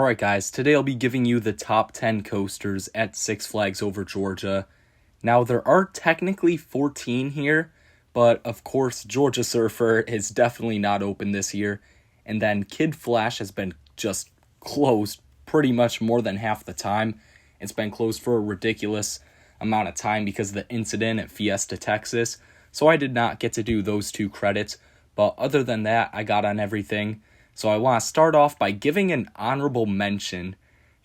Alright guys, today I'll be giving you the top 10 coasters at Six Flags Over Georgia. Now there are technically 14 here, but of course Georgia Surfer is definitely not open this year, and then Kid Flash has been just closed pretty much more than half the time. It's been closed for a ridiculous amount of time because of the incident at Fiesta, Texas, so I did not get to do those two credits, but other than that, I got on everything. So I want to start off by giving an honorable mention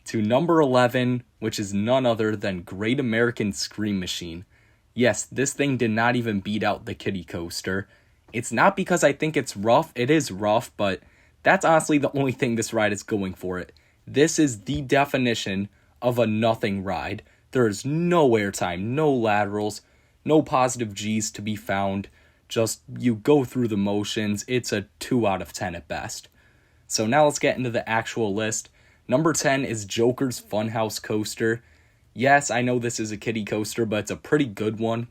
to number 11, which is none other than Great American Scream Machine. Yes, this thing did not even beat out the Kiddie Coaster. It's not because I think it's rough. It is rough, but that's honestly the only thing this ride is going for it. This is the definition of a nothing ride. There is no airtime, no laterals, no positive G's to be found. Just you go through the motions. It's a 2 out of 10 at best. So now let's get into the actual list. Number 10 is Joker's Funhouse Coaster. Yes, I know this is a kiddie coaster, but it's a pretty good one.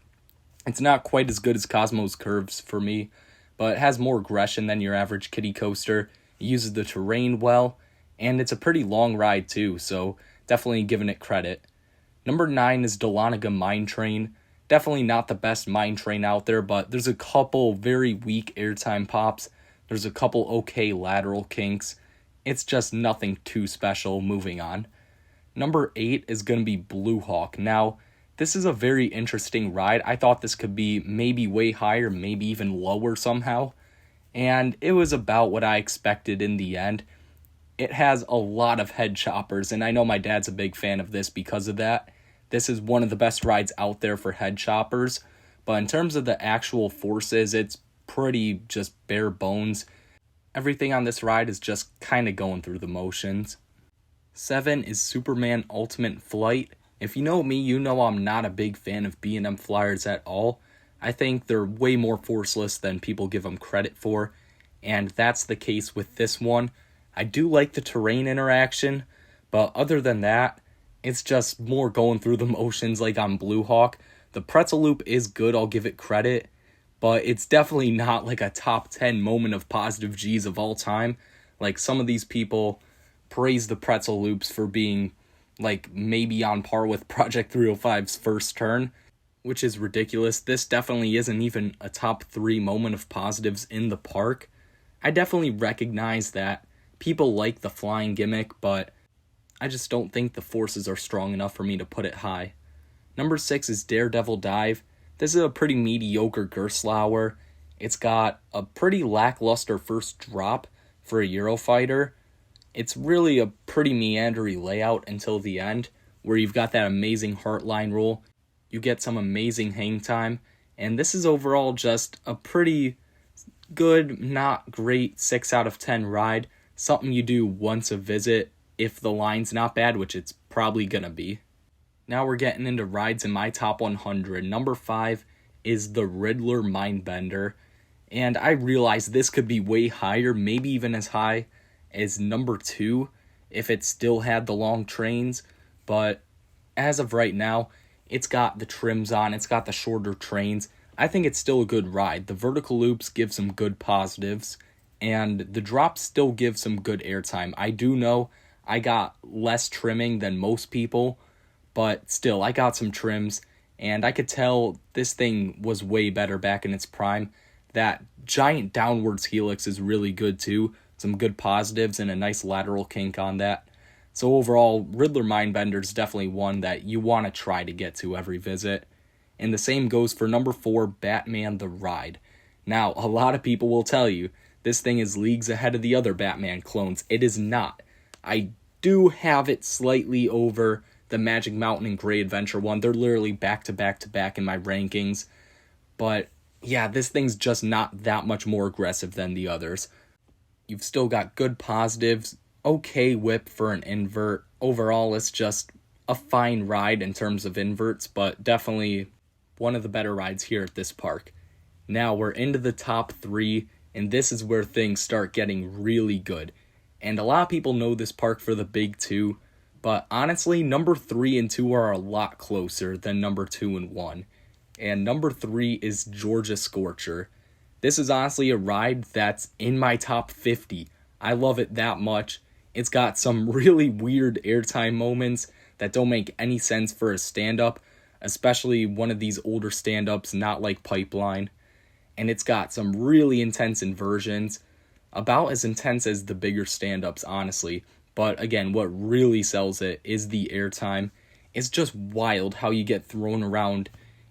It's not quite as good as Cosmo's Curves for me, but it has more aggression than your average kiddie coaster. It uses the terrain well, and it's a pretty long ride too, so definitely giving it credit. Number 9 is Dahlonega Mine Train. Definitely not the best mine train out there, but there's a couple very weak airtime pops. There's a couple okay lateral kinks. It's just nothing too special. Moving on. Number 8 is going to be Blue Hawk. Now, this is a very interesting ride. I thought this could be maybe way higher, maybe even lower somehow. And it was about what I expected in the end. It has a lot of head choppers, and I know my dad's a big fan of this because of that. This is one of the best rides out there for head choppers. But in terms of the actual forces, it's pretty just bare bones. Everything on this ride is just kind of going through the motions. 7 is Superman Ultimate Flight. If you know me, you know I'm not a big fan of B&M Flyers at all. I think they're way more forceless than people give them credit for, and that's the case with this one. I do like the terrain interaction, but other than that, it's just more going through the motions like on Blue Hawk. The pretzel loop is good, I'll give it credit, but it's definitely not like a top 10 moment of positive G's of all time. Like some of these people praise the pretzel loops for being like maybe on par with Project 305's first turn, which is ridiculous. This definitely isn't even a top 3 moment of positives in the park. I definitely recognize that people like the flying gimmick, but I just don't think the forces are strong enough for me to put it high. Number 6 is Daredevil Dive. This is a pretty mediocre Gerstlauer. It's got a pretty lackluster first drop for a Eurofighter. It's really a pretty meandery layout until the end, where you've got that amazing Heartline roll. You get some amazing hang time, and this is overall just a pretty good, not great 6 out of 10 ride. Something you do once a visit if the line's not bad, which it's probably gonna be. Now we're getting into rides in my top 100. Number 5 is the Riddler Mindbender. And I realize this could be way higher, maybe even as high as number 2 if it still had the long trains. But as of right now, it's got the trims on, it's got the shorter trains. I think it's still a good ride. The vertical loops give some good positives, and the drops still give some good airtime. I do know I got less trimming than most people, but still, I got some trims, and I could tell this thing was way better back in its prime. That giant downwards helix is really good too. Some good positives and a nice lateral kink on that. So overall, Riddler Mindbender is definitely one that you want to try to get to every visit. And the same goes for number 4, Batman the Ride. Now, a lot of people will tell you, this thing is leagues ahead of the other Batman clones. It is not. I do have it slightly over the Magic Mountain and Great Adventure one. They're literally back to back to back in my rankings. But yeah, this thing's just not that much more aggressive than the others. You've still got good positives, okay whip for an invert. Overall, it's just a fine ride in terms of inverts, but definitely one of the better rides here at this park. Now we're into the top 3, and this is where things start getting really good. And a lot of people know this park for the big 2, but honestly, number 3 and 2 are a lot closer than number 2 and 1. And number 3 is Georgia Scorcher. This is honestly a ride that's in my top 50. I love it that much. It's got some really weird airtime moments that don't make any sense for a stand-up, especially one of these older stand-ups, not like Pipeline. And it's got some really intense inversions, about as intense as the bigger stand-ups, honestly. But again, what really sells it is the airtime. It's just wild how you get thrown around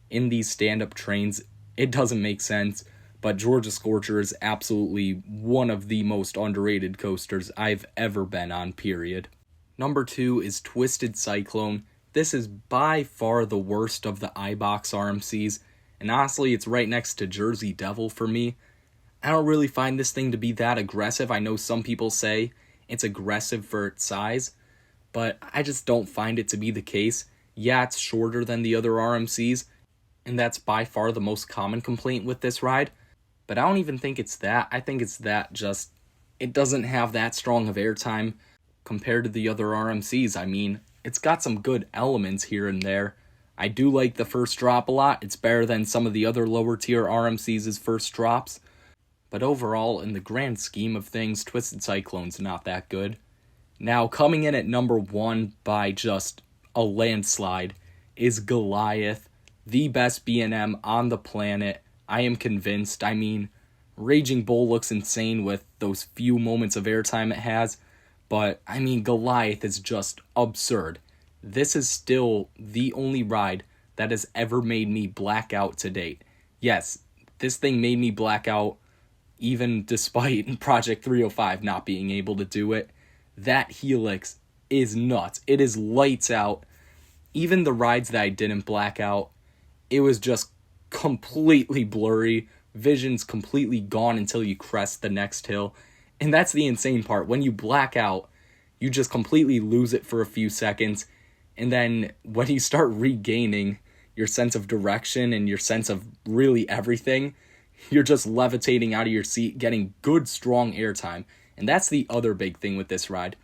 in these stand-up trains. It doesn't make sense, but Georgia Scorcher is absolutely one of the most underrated coasters I've ever been on, period. Number 2 is Twisted Cyclone. This is by far the worst of the iBox RMCs, and honestly, it's right next to Jersey Devil for me. I don't really find this thing to be that aggressive. I know some people say it's aggressive for its size, but I just don't find it to be the case. Yeah, it's shorter than the other RMCs, and that's by far the most common complaint with this ride, but I don't even think it's that. I think it's that just, it doesn't have that strong of airtime compared to the other RMCs. I mean, it's got some good elements here and there. I do like the first drop a lot. It's better than some of the other lower tier RMCs' first drops. But overall, in the grand scheme of things, Twisted Cyclone's not that good. Now, coming in at number 1 by just a landslide is Goliath, the best B&M on the planet. I am convinced. I mean, Raging Bull looks insane with those few moments of airtime it has, but I mean, Goliath is just absurd. This is still the only ride that has ever made me black out to date. Yes, this thing made me black out even despite Project 305 not being able to do it. That helix is nuts. It is lights out. Even the rides that I didn't black out, it was just completely blurry. Vision's completely gone until you crest the next hill. And that's the insane part. When you black out, you just completely lose it for a few seconds. And then when you start regaining your sense of direction and your sense of really everything, you're just levitating out of your seat, getting good, strong airtime. And that's the other big thing with this ride.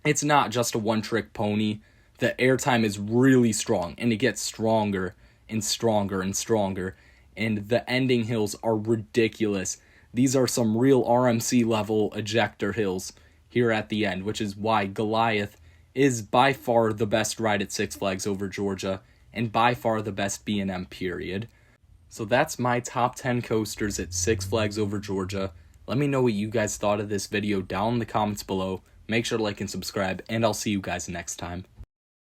It's not just a one-trick pony. The airtime is really strong, and it gets stronger and stronger and stronger. And the ending hills are ridiculous. These are some real RMC level ejector hills here at the end, which is why Goliath is by far the best ride at Six Flags Over Georgia, and by far the best B&M, period. So that's my top 10 coasters at Six Flags Over Georgia. Let me know what you guys thought of this video down in the comments below. Make sure to like and subscribe, and I'll see you guys next time.